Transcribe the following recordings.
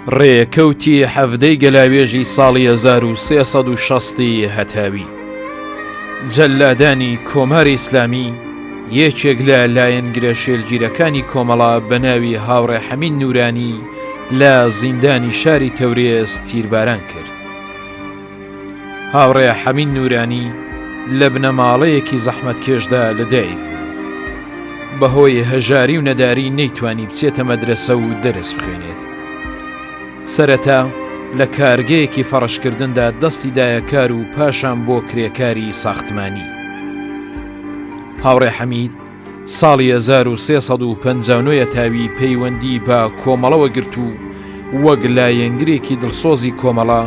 ڕێکەوتی هەفتەی گەلاوێژی ساڵی 1360 هەتاوی جەلادانی کۆماری ئیسلامی یەکێک لە لایەنگرە شێلگیرەکانی کۆمەڵە بە ناوی هاوڕێ حەمید نورانی لە زیندانی شاری تەورێز تیرباران کرد. هاوڕێ حەمید نورانی لە بنەماڵەیەکی زەحمەتکێشدا لەدایک بەهۆی هەژاری و نەداری نەیتوانی بچێتە مەدرسە و دەرس بخوێنێت. سەرەتا لە کارگەیەکی فەڕەشکردندا دەستی دایەکار و پاشان بۆ کرێکاری ساختمانی. هاوڕێ حەمید ساڵی 1359 تاوی پەیوەندی بە کۆمەڵەوە گرت و وەک لایەنگرێکی دڵسۆزی کۆمەڵە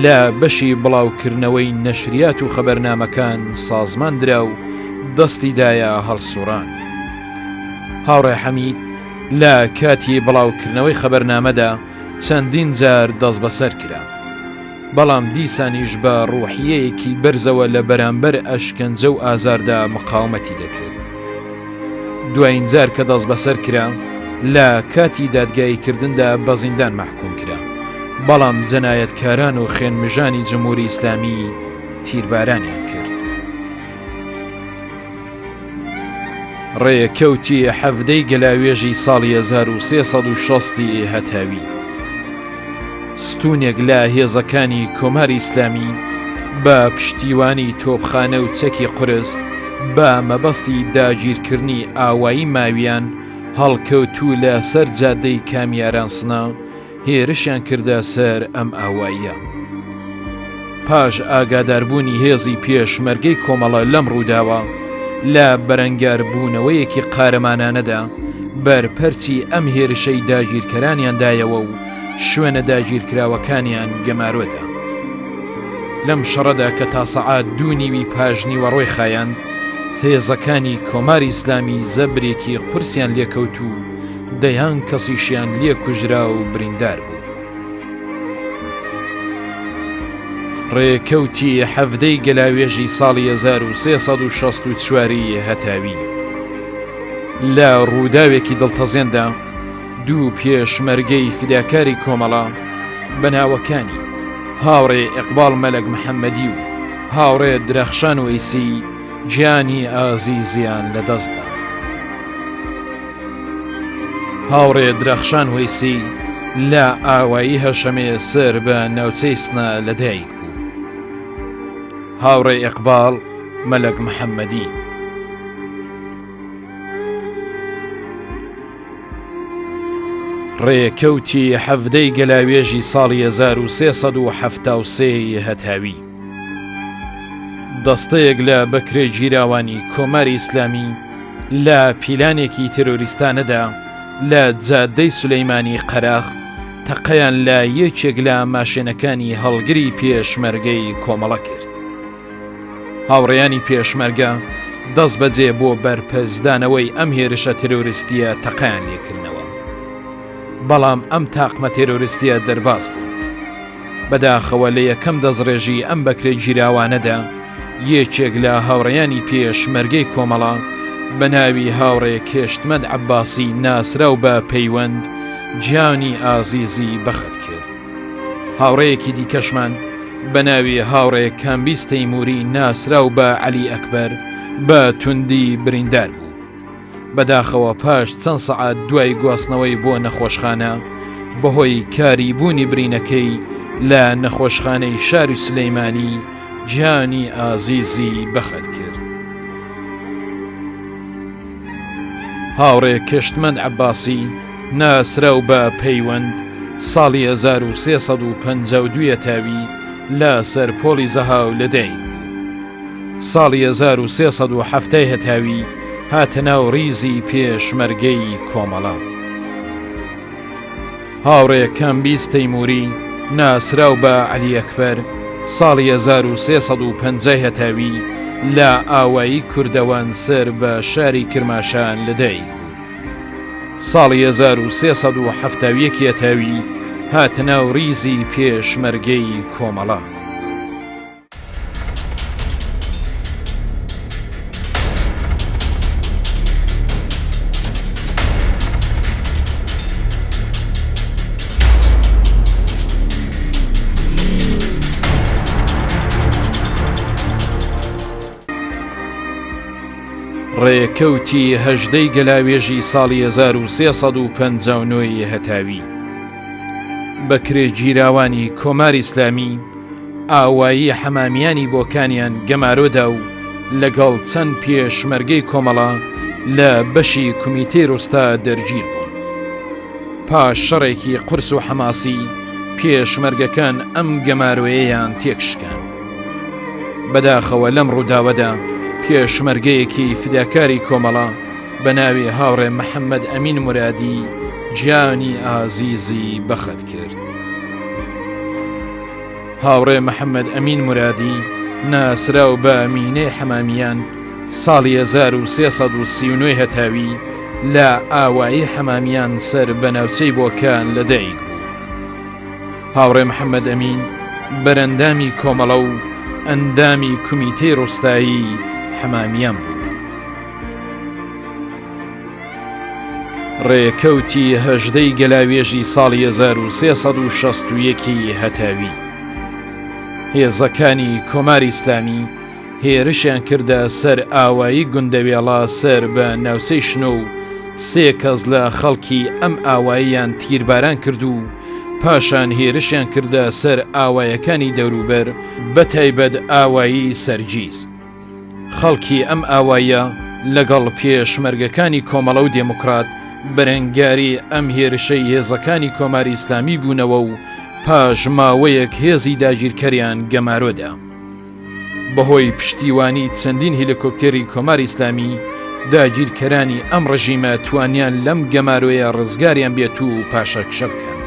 لە بەشی بڵاوکردنەوەی نەشریات و خەبەرنامەکان سازماندرا و دەستی دایە هەڵسوڕان. هاوڕێ حەمید لە کاتی بڵاوکردنەوەی خەبەرنامەدا چەندین جار دەست بەسەر کرا، بەڵام دیسانیش بە ڕوحیەیەکی بەرزەوە لە بەرامبەر ئەشکەنجە و ئازاردا مقاومەتی دەکرد. دوایین جار کە دەست بەسەر کرا لە کاتی دادگاییکردندا بە زیندان مەحکوم کرا، بەڵام جەنایەتکاران و خێنمژانی جمهوری ئیسلامی تیربارانیان کرد. ڕێکەوتی هەفتەی گەلاوێژی ساڵی 1360 هەتاوی ستونێک لە هێزەکانی کۆماری ئیسلامی بە پشتیوانی تۆپخانە و چەکی قورس بە مەبەستی داگیرکردنی ئاوایی ماویان هەڵکەوتوو لە سەر جادەی کامیارانسنا هێرشیان کردە سەر ئەم ئاواییە. پاش ئاگاداربوونی هێزی پێشمەرگەی کۆمەڵە لەم ڕووداوە لە بەرەنگاربوونەوەیەکی قارەمانانەدا بەرپەرچی ئەم هێرشەی داگیرکەرانیاندایەوە و شوێنە داگیرکراوەکانیان گەمارۆدا. لەم شەڕەدا کە تا سەعات 2:30 پاژنیوە ڕۆی خایاند، هێزەکانی کۆماری ئیسلامی زەبرێکی قورسیان لێکەوت و دەیان کەسیشیان لێ کوژرا و بریندار بوو. ڕێکەوتی هەفتەی گەلاوێژی ساڵی 1364 هەتاوی لە ڕووداوێکی دڵتەزێندا دوو پێشمەرگەی فیداکاری کۆمەڵە بەناوەکانی هاوڕێ ئیقبال مەلەک محەممەدی و هاوڕێ درەخشان وەیسی گیانی ئازیزیان لەدەستدا. هاوڕێ درەخشان وەیسی لە ئاوایی هەشەمێ سەر بە ناوچەی سنە لەدایک بوو. هاوڕێ ئیقبال مەلەک محەممەدی ڕێکەوتی هەفتەی گەلاوێژی ساڵی 1373 هەتاوی دەستەیەک لە بەکرێ گیراوانی کۆماری ئیسلامی لە پیلانێکی تێرۆریستانەدا لە جادەی سولەیمانی قەراخ تەقەیان لە یەکێک لە ماشێنەکانی هەڵگری پێشمەرگەی کۆمەڵە کرد. هاوڕێیانی پێشمەرگە دەست بەجێ بۆ بەرپەرزدانەوەی ئەم هێرشە تێرۆریستیە تەقەیان لێکردنەوە، بەڵام ئەم تاقمە تێرۆریستیە دەرباز بوو. بەداخەوە لە یەکەم دەستڕێژی ئەم بەکرێ گیراوانەدا یەکێک لە هاوڕێیانی پێشمەرگەی کۆمەڵە بە ناوی هاوڕێ کێشتمەد عەباسی ناسراو بە پەیوەند گیانی ئازیزی بەخت کرد. هاوڕێیەکی دیکەشمان بە ناوی هاوڕێ کامبیس تەیموری ناسراو بە عەلی ئەکبەر بە توندی بریندار بوو. بەداخەوە پاش چەند سەعات دوای گواستنەوەی بۆ نەخۆشخانە بەهۆی کاریبوونی برینەکەی لە نەخۆشخانەی شاری سلەیمانی گیانی ئازیزی بەخت کرد. هاوڕێ کێشتمەند عەباسی ناسراو بە پەیوەند ساڵی 1352 تاوی لە سەرپۆلی زەهاو لەدایک. ساڵی 1370 هەتاوی هاتە ناو ڕیزی پێشمەرگەی کۆمەڵە. هاوڕێ کامبیس تەیموری ناسراو بە عەلی ئەکبەر ساڵی 1350 هەتاوی لە ئاوایی کوردەوان سەر بە شاری کرماشان لەدایک. ساڵی 1370 هەتاوی هاتە ناو ڕیزی پێشمەرگەی کۆمەڵە. ڕێکەوتی هەژدەی گەلاوێژی ساڵی 1359 هەتاوی بەکرێ گیراوانی کۆماری ئیسلامی ئاوایی حەمامیانی بۆکانیان گەمارۆدا و لەگەڵ چەند پێشمەرگەی کۆمەڵە لە بەشی کومیتەی ڕۆستا دەرگیر بوون. پاش شەڕێکی قورس و حەماسی پێشمەرگەکان ئەم گەمارۆیەیان تێکشکان. بەداخەوە لەم ڕووداوەدا پێشمەرگەیەکی فداکاری کۆمەڵە بە ناوی هاوڕێ محەممەد ئەمین مرادی گیانی ئازیزی بەخەت کرد. هاوڕێ محەممەد ئەمین مرادی ناسراو بە مینەی حەمامیان ساڵی 1339 هەتاوی لە ئاوایی حەمامیان سەر بە ناوچەی بۆکان لەدایک بوو. هاوڕێ محەممەد ئەمین بەرەندامی کۆمەڵە و ئەندامی کومیتەی ڕۆستایی حەمامیان بوو. ڕێکەوتی هەژدەی گەلاوێژی ساڵی 1361 هەتاوی هێزەکانی کۆماری ئیسلامی هێرشیان کردە سەر ئاوایی گوندەوێڵە سەر بە ناوچەی شنۆ و 3 کەس لە خەڵکی ئەم ئاواییان تیرباران کرد و پاشان هێرشیان کردە سەر ئاوایەکانی دەوروبەر بە تایبەت ئاوایی سەرگیز. خەڵکی ئەم ئاوایە لەگەڵ پێشمەرگەکانی کۆمەڵە و دێموکرات بەرەنگاری ئەم هێرشەی هێزەکانی کۆماری ئیسلامی بوونەوە و پاش ماوەیەک هێزی داگیرکەریان گەمارۆدا. بەهۆی پشتیوانی چەندین هێلیکۆپتێری کۆماری ئیسلامی داگیرکەرانی ئەم ڕژیمە توانیان لەم گەمارۆیە ڕزگاریان بێت و پاشەکشە بکەن.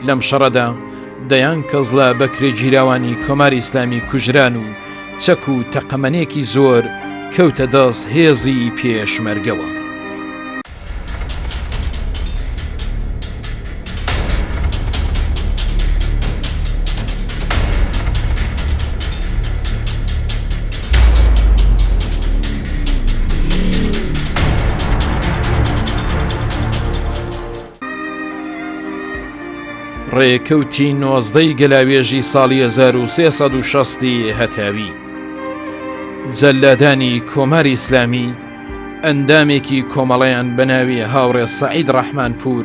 لەم شەڕەدا دەیان کەس لە بەکرێ گیراوانی کۆماری ئیسلامی کوژران و چەک و تەقەمەنێکی زۆر کەوتە دەست هێزی پێشمەرگەوە. ڕێکەوتی 19 گەلاوێژی ساڵی 1360 هەتاوی جەلادانی کۆماری ئیسلامی ئەندامێکی کۆمەڵەیان بە ناوی هاوڕێ سەعید ڕەحمانپور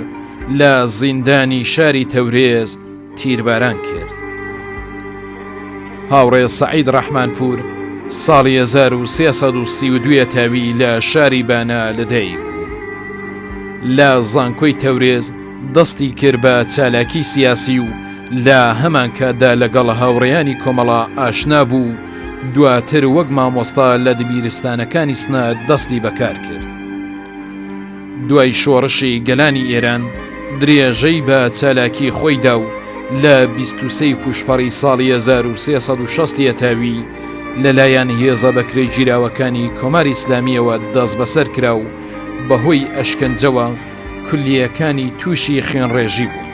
لە زیندانی شاری تەورێز تیرباران کرد. هاوڕێ سەعید ڕەحمانپور ساڵی 1332 هەتاوی لە شاری بانە لەدایک بوو. لە زانکۆی تەورێز دەستی کرد بە چالاکی سیاسی و لە هەمان کاتدا لەگەڵ هاوڕێیانی کۆمەڵە ئاشنا بوو. دواتر وەک مامۆستا لە دبیرستانەکانی سنە دەستی بەکار کرد. دوای شۆڕشی گەلانی ئێران درێژەی بە چالاکی خۆیدا و لە 23 پوشپەڕی ساڵی 1360 هەتاوی لەلایەن هێزە بەکرێ گیراوەکانی کۆماری ئیسلامیەوە دەست بەسەر کرا و بەهۆی ئەشکەنجەوە کولیەکانی تووشی خوێنڕێژی بوو.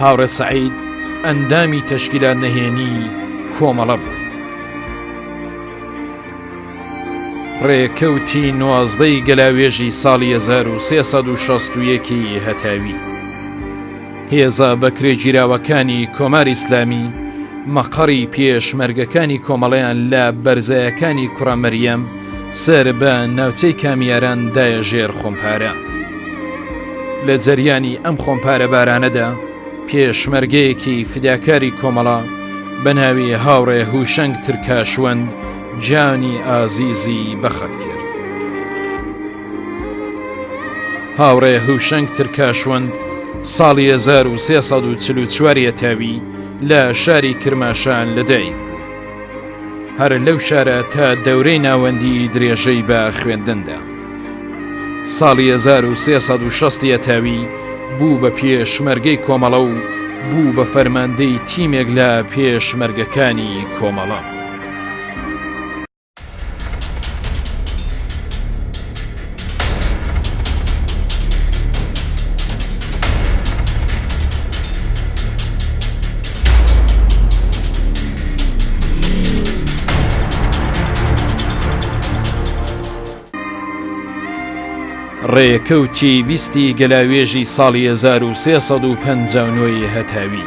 هاوڕێ سەعید ئەندامی تەشکیلات نەهێنی کۆمەڵە بوو. ڕێکەوتی 19 گەلاوێژی ساڵی 1361 هەتاوی هێزە بەکرێ گیراوەکانی کۆماری ئیسلامی مەقەڕی پێشمەرگەکانی کۆمەڵەیان لە بەرزایەکانی کوڕە مەریەم سەر بە ناوچەی کامیاران دایە ژێر خۆمپارە. لە جەریانی ئەم خۆمپارە بارانەدا پێشمەرگەیەکی فداکاری کۆمەڵە بە ناوی هاوڕێ هوشەنگ ترکاشوەند گیانی ئازیزی بەخەت کرد. هاوڕێ هوشەنگ ترکاشوەند ساڵی 1344 هەتاوی لە شاری کرماشان لەدایک بوو. هەر لەو شارە تا دەورەی ناوەندی درێژەی بە خوێندندا. ساڵی 1360 هەتاوی بوو بە پێشمەرگەی کۆمەڵە و بوو بە فەرماندەی تیمێک لە پێشمەرگەکانی کۆمەڵە. ڕێکەوتی 20 گەلاوێژی ساڵی 1359 هەتاوی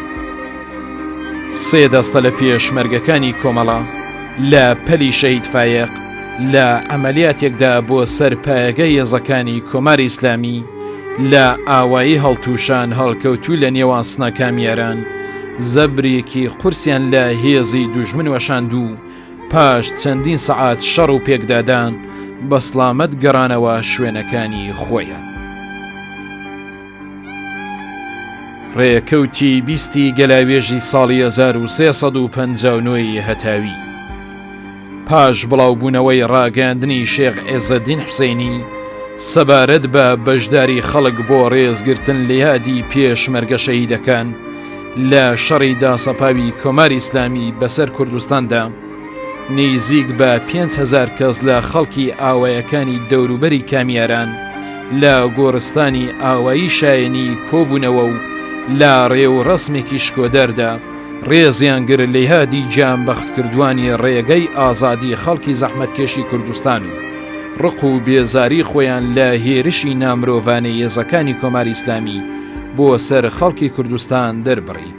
3 دەستە لە پێشمەرگەکانی کۆمەڵە لە پەلی شەهید فایق لە عملیاتێکدا بۆ سەرپایەگەی هێزەکانی کۆماری ئیسلامی لە ئاوایی هەڵتوشان هەڵکەوتوو لە نێوان سنەکامیاران زەبرێکی قورسیان لە هێزی دوژمن وەشاند و پاش چەندین سەعات شەڕ و پێکدادان بە سڵامەت گەڕانەوە شوێنەکانی خۆیان. ڕێکەوتی 20 گەلاوێژی ساڵی 1359 هەتاوی پاش بڵاوبوونەوەی ڕاگەاندنی شێخ عێزەدین حوسێنی سەبارەت بە بەشداری خەڵک بۆ ڕێزگرتن لە یادی پێشمەرگە شەهیدەکان لە شەڕی داسەپاوی کۆماری ئیسلامی بەسەر کوردستاندا نزیک بە 5,000 کەس لە خەڵکی ئاوایەکانی دەوروبەری کامیاران لە گۆڕستانی ئاوایی شایەنی کۆبوونەوە و لە ڕێو ڕسمێکی شکۆدەردا ڕێزیان گر لە یادی جانبەخت کردوانی ڕێگەی ئازادی خەڵکی زەحمەتکێشی کوردستان و ڕق و بێزاری خۆیان لە هێرشی نامرۆڤانەی هێزەکانی کۆماری ئیسلامی بۆ سەر خەڵکی کوردستان دەربڕی.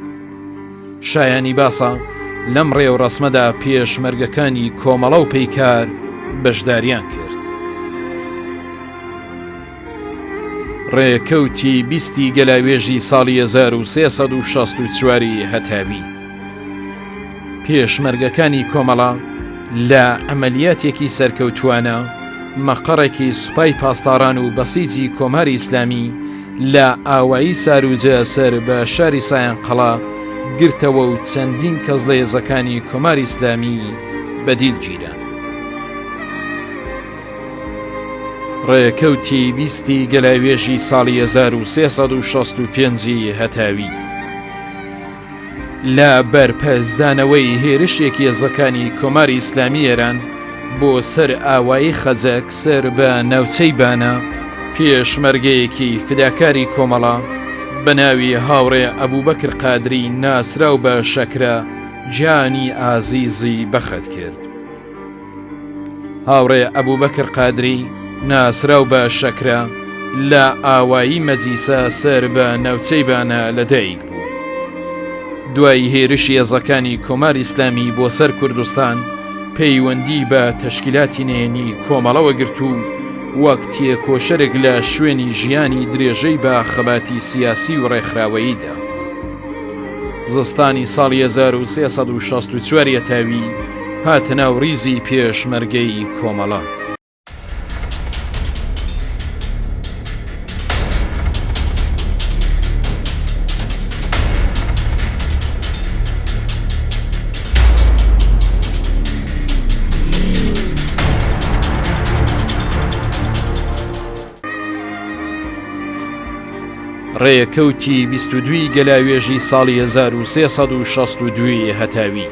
شایانی باسە لەم ڕێو ڕسمەدا پێشمەرگەکانی کۆمەڵە و پەیکار بەشداریان کرد. ڕێکەوتی 20 گەلاوێژی ساڵی 1364 هەتاوی پێشمەرگەکانی کۆمەڵە لە عملیاتێکی سەرکەوتوانە مەقەڕێکی سوپای پاسداران و بەسیجی کۆماری ئیسلامی لە ئاوایی ساروجە سەر بە شاری سایانقەڵا گرتەوە و چەندین کەس لە هێزەکانی کۆماری ئیسلامی بەدیل گیران. ڕێکەوتی 20 گەلاوێژی ساڵی 1365 هەتاوی لە بەرپەرزدانەوەی هێرشێکی هێزەکانی کۆماری ئیسلامی ئێران بۆ سەر ئاوایی خەجەک سەر بە ناوچەی بانە پێشمەرگەیەکی فداکاری کۆمەڵە بە ناوی هاوڕێ ئەبوبەکر قادری ناسراو بە شەکرە جانی ئازیزی بەخت کرد. هاوڕێ ئەبوبەکر قادری ناسراو بە شەکرە لە ئاوایی مەجیسە سەر بە ناوچەی بانە لەدایک بوو. دوای هێرشی هێزەکانی کۆماری ئیسلامی بۆ سەر کوردستان پەیوەندی بە تەشکیلاتی نێنی کۆمەڵەوە گرت و وەک تێکۆشەرێک لە شوێنی ژیانی درێژەی بە خەباتی سیاسی و ڕێکخراوەییدا. زستانی ساڵی 1364 هەتاوی هاتە ناو ڕیزی پێشمەرگەی کۆمەڵە. ڕێکەوتی 22 گەلاوێژی ساڵی 1362 هەتاوی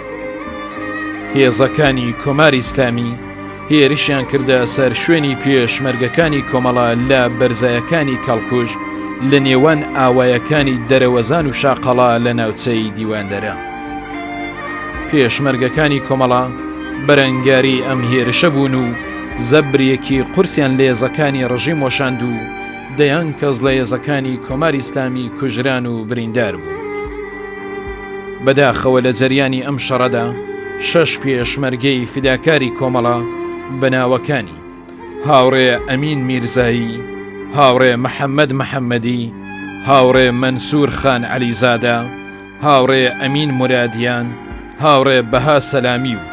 هێزەکانی کۆماری ئیسلامی هێرشیان کردە سەر شوێنی پێشمەرگەکانی کۆمەڵە لە بەرزایەکانی کەڵکوژ لە نێوان ئاوایەکانی دەرەوەزان و شاقەڵا لە ناوچەی دیواندەرە. پێشمەرگەکانی کۆمەڵە بەرەنگاری ئەم هێرشە بوون و زەبرێکی قورسیان لە هێزەکانی ڕژیم وەشاند و دەیان کەس لە هێزەکانی کۆماری ئیسلامی کوژران و بریندار بوو. بەداخەوە لە جەریانی ئەم شەڕەدا 6 پێشمەرگەی فیداکاری کۆمەڵە بەناوەکانی هاوڕێ ئەمین میرزایی، هاوڕێ محەممەد محەممەدی، هاوڕێ مەنسوور خان عەلیزادە، هاوڕێ ئەمین مرادیان، هاوڕێ بەها سەلامی و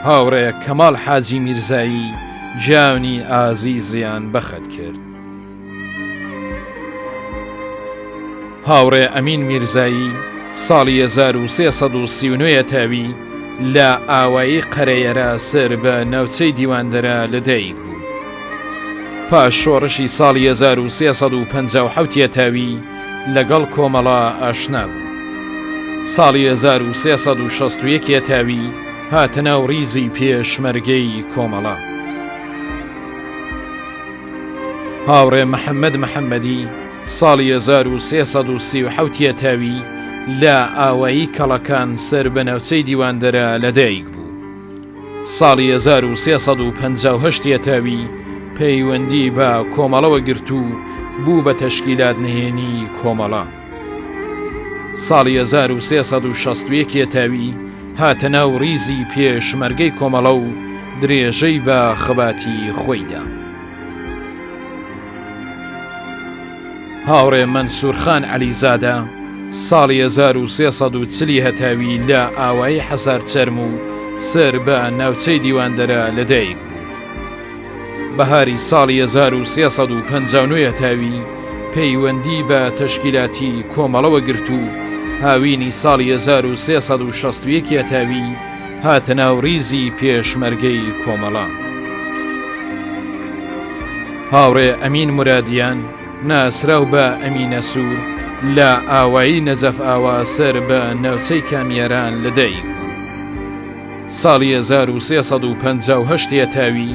هاوڕێ کەماڵ حاجی میرزایی جاونی ئازیزیان بەخت کرد. هاوڕێ ئەمین میرزایی ساڵی 1339 تاوی لە ئاوایی قەرەیەرە سەر بە ناوچەی دیواندەرە لەدایک بوو. پاش شۆڕشی ساڵی 1357 تاوی لەگەڵ کۆمەڵە ئاشنا بوو. ساڵی 1361 تاوی هاتە ناو ڕیزی پێشمەرگەی کۆمەڵە. هاوڕێ محەممەد محەممەدی ساڵی 1337 تاوی لە ئاوایی کەڵەکان سەر بە ناوچەی دیواندەرە لەدایک بوو. ساڵی 1358 تاوی پەیوەندی بە کۆمەڵەوە گرت و بوو بە تەشکیلات نهێنی کۆمەڵە. ساڵی 1361 تاوی هاتە ناو ڕیزی پێشمەرگەی کۆمەڵە و درێژەی بە خەباتی خۆیدا. هاوڕێ مەنسوورخان عەلیزادە ساڵی 1340 هەتاوی لە ئاوایی حەزار چەرم و سەر بە ناوچەی دیواندەرە لەدایک بوو. بەهاری ساڵی 1359 هەتاوی پەیوەندی بە تەشکیلاتی کۆمەڵەوە گرت و هاوینی ساڵی 1361 هەتاوی هاتە ناو ریزی پێشمەرگەی کۆمەڵە. هاوڕێ ئەمین مرادیان ناسراو بە ئەمینە سوور لە ئاوایی نەجەف ئاوا سەر بە ناوچەی کامیێران لەدایک بوو. ساڵی 1358 هەتاوی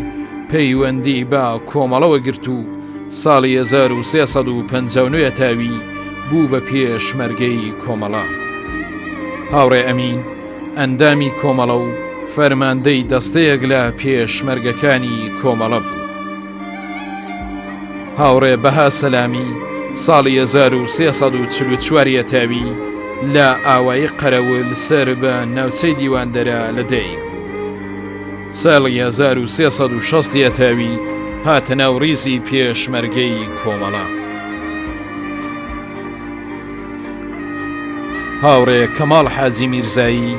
پەیوەندی بە کۆمەڵەوە گرت و ساڵی 1359 هەتاوی بوو بە پێشمەرگەی کۆمەڵە. هاوڕێ ئەمین ئەندامی کۆمەڵە و فەرماندەی دەستەیەک لە پێشمەرگەکانی کۆمەڵە بوو. هاوڕێ بەها سەلامی ساڵی 1344 هەتاوی لە ئاوایی قەرەول سەر بە ناوچەی دیواندەرە لەدایک بوو. ساڵی 1360 هەتاوی هاتە ناو ریزی پێشمەرگەی کۆمەڵە. هاوڕێ کەماڵ حاجی میرزایی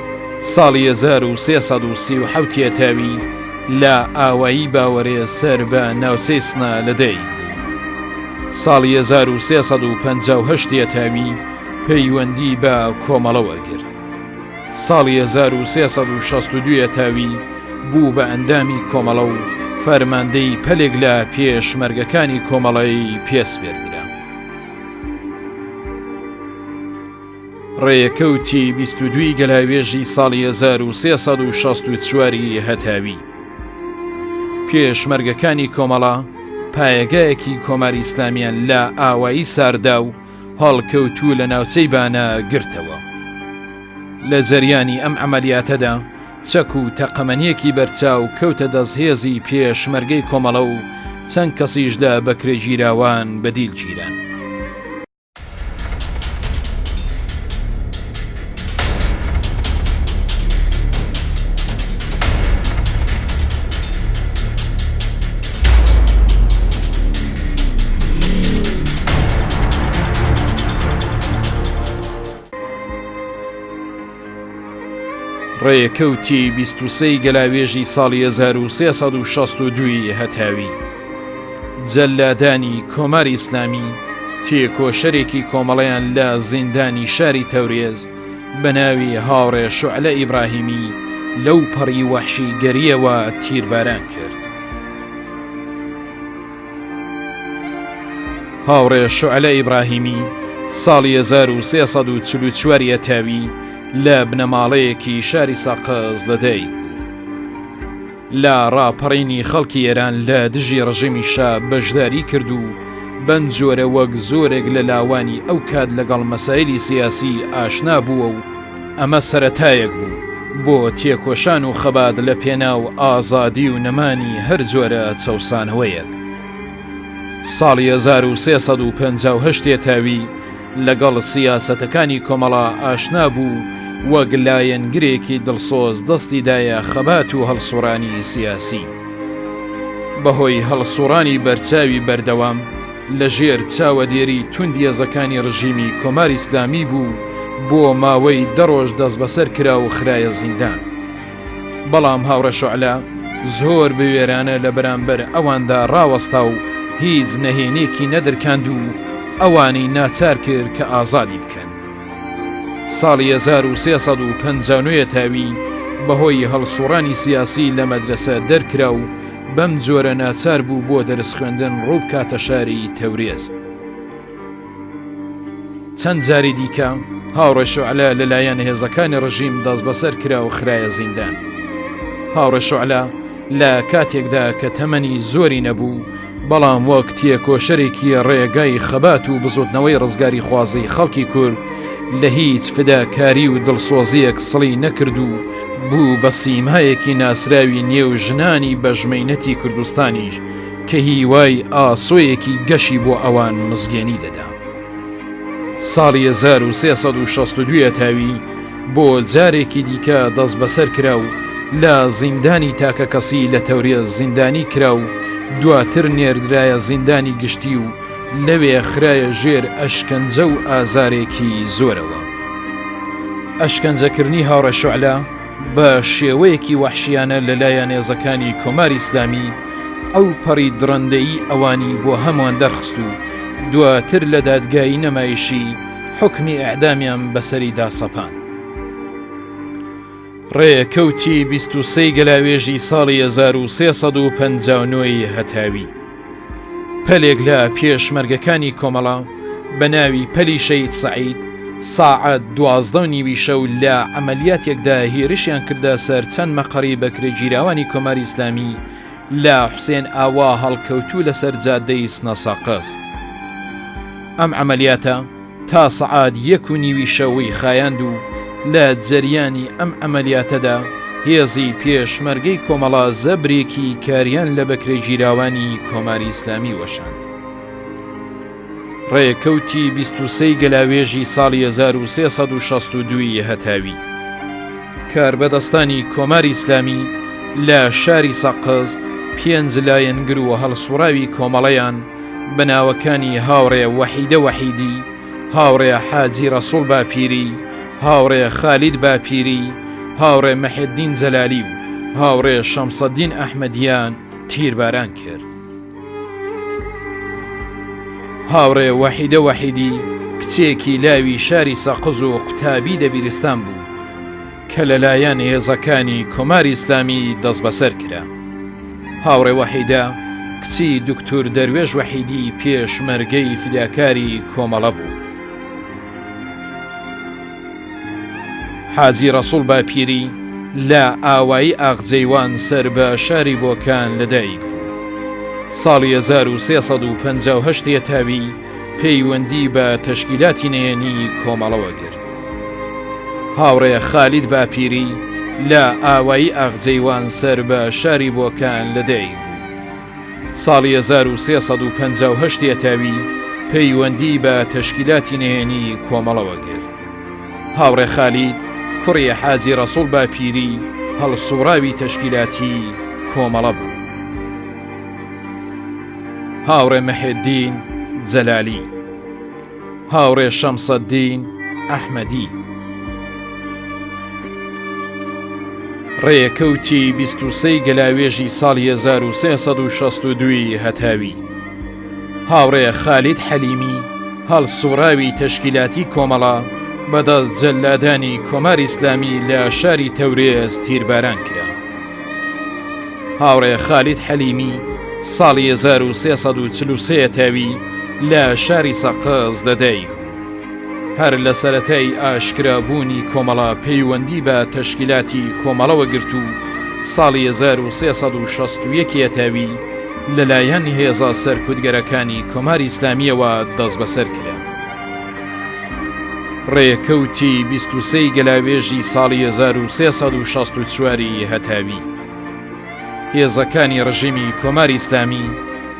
ساڵی 1337 هەتاوی لە ئاوایی باوەڕێ سەر بە ناوچەی سنە لەدایک بوو. ساڵی 1358 هەتاوی پەیوەندی بە کۆمەڵەوە گرت. ساڵی 1362 هەتاوی بوو بە ئەندامی کۆمەڵە و فەرماندەی پەلێک لە پێشمەرگەکانی کۆمەڵەی پێسپێردرا. ڕێیەکەوتی 22 گەلاوێژی ساڵی 1364 هەتاوی پێشمەرگەکانی کۆمەڵە پایەگایەکی کۆماری ئیسلامیان لە ئاوایی ساردا و هەڵکەوتوو لە ناوچەی بانە گرتەوە. لە جەریانی ئەم ئەمەلیاتەدا چەک و تەقەمەنیەکی بەرچاو کەوتە دەستهێزی پێشمەرگەی کۆمەڵە و چەند کەسیشدا بەکرێگیراوان بەدیل گیران. ڕێیەکەوتی 23 گەلاوێژی ساڵی 1362 هەتاوی جەلادانی کۆماری ئیسلامی تێکۆشەرێکی کۆمەڵەیان لە زیندانی شاری تەورێز بە ناوی هاوڕێ شوعلە ئیبراهیمی لەو پەڕی وەحشی گەریەوە تیرباران کرد. هاوڕێ شوعلە ئیبراهیمی ساڵی 1344 هەتاوی لە بنەماڵەیەکی شاری ساقەز لەدایک بوو. لە ڕاپەڕینی خەڵکی ئێران لە دژی ڕژیمی شا بەشداری کرد و بەند جۆرە وەک زۆرێک لە لاوانی ئەو کات لەگەڵ مەسایلی سیاسی ئاشنا بووە و ئەمە سەرەتایەک بوو بۆ تێکۆشان و خەبات لە پێناو ئازادی و نەمانی هەر جۆرە چەوسانەوەیەک. ساڵی 1358 هەتاوی لەگەڵ سیاسەتەکانی کۆمەڵە ئاشنا بوو وەک لایەنگرێکی دڵسۆز دەستیدایە خەبات و هەڵسوڕانی سیاسی. بەهۆی هەڵسوڕانی بەرچاوی بەردەوام لە ژێر چاوەدێری توندیێزەکانی ڕژیمی کۆماری ئیسلامی بوو بۆ ماوەی 10 ڕۆژ دەست بەسەر کرا و خرایە زیندان. بەڵام هاوڕێ شوعلە زۆر بوێرانە لە بەرامبەر ئەواندا ڕاوەستا و هیچ نەهێنێکی نەدرکاند و ئەوانی ناچار کرد کە ئازادی بکەن. ساڵی 1359 هەتاوی بەهۆی هەڵسوڕانی سیاسی لە مەدرسە دەرکرا و بەم جۆرە ناچار بوو بۆ دەرس خوێندن ڕوو بکاتە شاری تەورێز. چەند جاری دیکە هاوڕێ شوعلە لەلایەن هێزەکانی ڕژیم دەست بەسەر کرا و خرایە زیندان. هاوڕێ شوعلە لە کاتێکدا کە تەمەنی زۆری نەبوو بەڵام وەک تێکۆشەرێکی ڕێگای خەبات و بزوتنەوەی ڕزگاری خوازی خەڵکی کورد لە هیچ فداکاری و دڵسۆزیەک سڵی نەکرد و بوو بە سیمایەکی ناسراوی نێو ژنانی بەژمەینەتی کوردستانیش کە هیوای ئاسۆیەکی گەشی بۆ ئەوان مزگەێنی دەدا. ساڵی 1362 هەتاوی بۆ جارێکی دیکە دەست بەسەر کرا و لە زیندانی تاکە کەسی لە تەورێ زیندانی کرا و دواتر نێردرایە زیندانی گشتی و لەوێ خرایە ژێر ئەشکەنجە و ئازارێکی زۆرەوە. ئەشکەنجەکردنی هاوڕە شوعلە بە شێوەیەکی وەحشیانە لەلایەن هێزەکانی کۆماری ئیسلامی ئەو پەڕی درەندەیی ئەوانی بۆ هەمووان دەرخست و دواتر لە دادگایی نەمایشی حکمی ئەعدامیان بەسەریدا سەپان. ڕێکەوتی 23 گەلاوێژی ساڵی 1359 هەتاوی پەلێک لە پێشمەرگەکانی کۆمەڵە بە ناوی پەلی شەید سەعید ساعەت 12:30 شەو لە عەمەلیاتێکدا هێرشیان کردە سەر چەند مەقەڕی بەکرێگیراوانی کۆماری ئیسلامی لە حوسێن ئاوا هەڵکەوتوو لەسەر جادەی سنەساقز. ئەم عەمەلیاتە تا سەعات 1:30 شەوی خایاند و لە جەریانی ئەم عەمەلیاتەدا هێزی پێشمەرگەی کۆمەڵە زەبرێکی کاریان لە بەکرێگیراوانی کۆماری ئیسلامی وەشاند. ڕێکەوتی 23 گەلاوێژی ساڵی 1362 هەتاوی کاربەدەستانی کۆماری ئیسلامی لە شاری سەقز 5 لایەنگر و هەڵسوڕاوی کۆمەڵەیان بەناوەکانی هاوڕێ وەحیدە وەحیدی، هاوڕێ حاجی ڕەسوڵ باپیری، هاوڕێ خالید باپیری، هاوڕێ مەحێددین جەلالی و هاوڕێ شەمسەدین ئەحمەدیان تیرباران کرد. هاوڕێ وەحیدە وەحیدی کچێکی لاوی شاری سەقز و قوتابی دەبیرستان بوو کە لەلایەن هێزەکانی کۆماری ئیسلامی دەست بەسەر کرا. هاوڕێ وەحیدە کچی دکتۆر دەروێژ وەحیدی پێشمەرگەی فیداکاری کۆمەڵە بوو. حاجی ڕەسوڵ باپیری لە ئاوایی ئاغجەیوان سەر بە شاری بۆکان لەدایک بوو. ساڵی 1358 هەتاوی پەیوەندی بە تەشکیلاتی نێنی کۆمەڵەوە گرت. هاوڕێ خالید باپیری لە ئاوایی ئاغجەیوان سەر بە شاری بۆکان لەدایک بوو. ساڵی 1358 هەتاوی پەیوەندی بە تەشکیلاتی نێنی کۆمەڵەوە گرت. هاوڕێ خالید کوڕی حاجی ڕەسوڵ باپیری هەڵسوڕاوی تەشکیلاتی کۆمەڵە بوو. هاوڕێ مەحێددین جەلالی، هاوڕێ شەمسەدین ئەحمەدی. ڕێکەوتی 23 گەلاوێژی ساڵی 1362 هەتاوی هاوڕێ خالید حەلیمی هەڵسوڕاوی تەشکیلاتی کۆمەڵە بەدەست جەلادانی کۆماری ئیسلامی لە شاری تەورێز تیرباران کرا. هاوڕێ خالید حەلیمی ساڵی 1343 هەتاوی لە شاری سەقز لەدایک هەر لە سەرەتای ئاشکرابوونی کۆمەڵە پەیوەندی بە تەشکیلاتی کۆمەڵەوە گرت و ساڵی 1361 هەتاوی لەلایەن هێزە سەرکوتگەرەکانی کۆماری ئیسلامیەوە دەست بەسەر کرا. ڕێکەوتی 23 گەلاوێژی ساڵی 1364 هەتاوی هێزەکانی ڕژیمی کۆماری ئیسلامی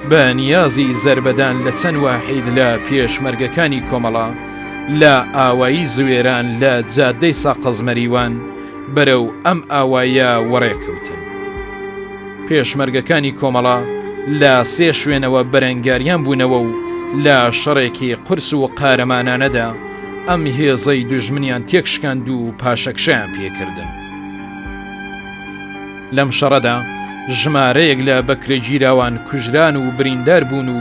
بە نیازی زەربەدان لە چەند واحید لە پێشمەرگەکانی کۆمەڵە لە ئاوایی زوێران لە جادەی سەقزمەریوان بەرەو ئەم ئاوایە وەڕێکەوتن. پێشمەرگەکانی کۆمەڵە لە 3 شوێنەوە بەرەنگاریان بوونەوە و لە شەڕێکی قورس و قارەمانانەدا ئەم هێزەی دوژمنیان تێکشکاند و پاشەکشیان پێکردن. لەم شەڕەدا ژمارەیەک لە بەکرێگیراوان کوژران و بریندار بوون و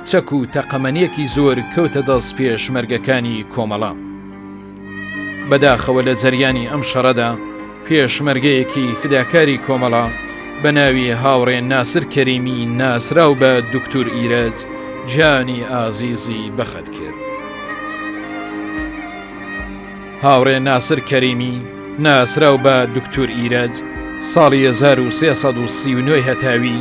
چەک و تەقەمەنیەکی زۆر کەوتە دەست پێشمەرگەکانی کۆمەڵە. بەداخەوە لە جەریانی ئەم شەڕەدا پێشمەرگەیەکی فداکاری کۆمەڵە بە ناوی هاوڕێ ناسر کەریمی ناسراو بە دکتۆر ئیرەج جانی ئازیزی بەخەت کرد. هاوڕێ ناسر کەریمی ناسراو بە دکتۆر ئیرەج ساڵی 1339 هەتاوی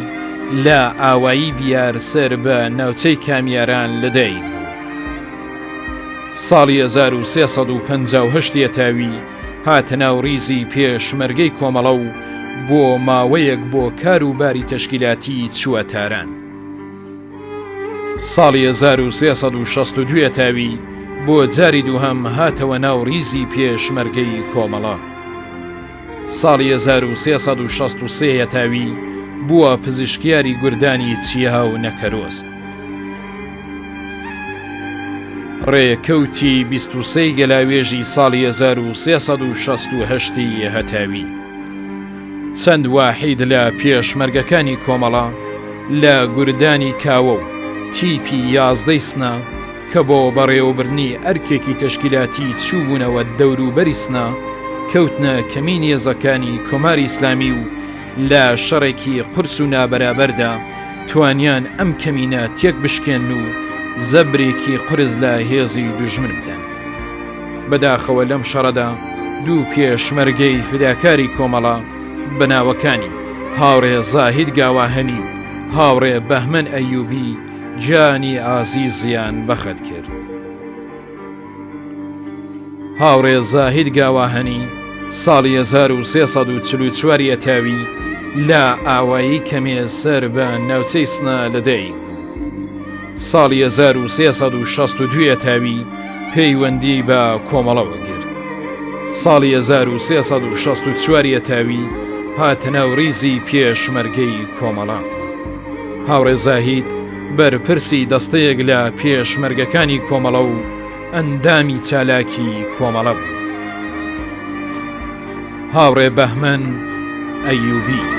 لە ئاوایی بیار سەر بە ناوچەی کامیاران لەدایک بوو. ساڵی 1358 هەتاوی هاتە ناو ڕیزی پێشمەرگەی کۆمەڵە و بۆ ماوەیەک بۆ کاروباری تەشکیلاتی چووە تاران. ساڵی 1362 هەتاوی بۆ جاری دووهەم هاتەوە ناو ڕیزی پێشمەرگەی کۆمەڵە. ساڵی 1363 تاوی بووە پزیشکیاری گوردانی چیها و نەکەرۆز. ڕێکەوتی 23 گەلاوێژی ساڵی 1368 هەتاوی چەند واحید لە پێشمەرگەکانی کۆمەڵە لە گوردانی کاوە و تیپی 11 سنا کە بۆ بەڕێوەبرنی ئەرکێکی تەشکیلاتی چوبوونەوە دەوروبەری سنا کەوتنە کەمینی هێزەکانی کۆماری ئیسلامی و لە شەڕێکی قورس و نابەرابەردا توانیان ئەم کەمینە تێک بشکێن و زەبرێکی قرس لە هێزی دوژمن بدەن. بەداخەوە لەم شەڕەدا دوو پێشمەرگەی فداکاری کۆمەڵە بەناوەکانی هاوڕێ زاهید گاواهەنی هاوڕێ بەهمەن ئەیوبی جانی ئازیزیان بەخەت کرد. هاوڕێ زاهید گاواهەنی ساڵی 1344 تاوی لە ئاوایی کەمێ سەر بە ناوچەی سنە لەدایک بوو. ساڵی 1362 تاوی پەیوەندی بە کۆمەڵەوە گرت. ساڵی 1364 تاوی هاتە ناو ڕیزی پێشمەرگەی کۆمەڵە. هاوڕێ زاهید بەرپرسی دەستەیەک لە پێشمەرگەکانی کۆمەڵە و ئەندامی چالاکی کۆمەڵە بوو. هاوڕێ بەهمەن ئەیوبی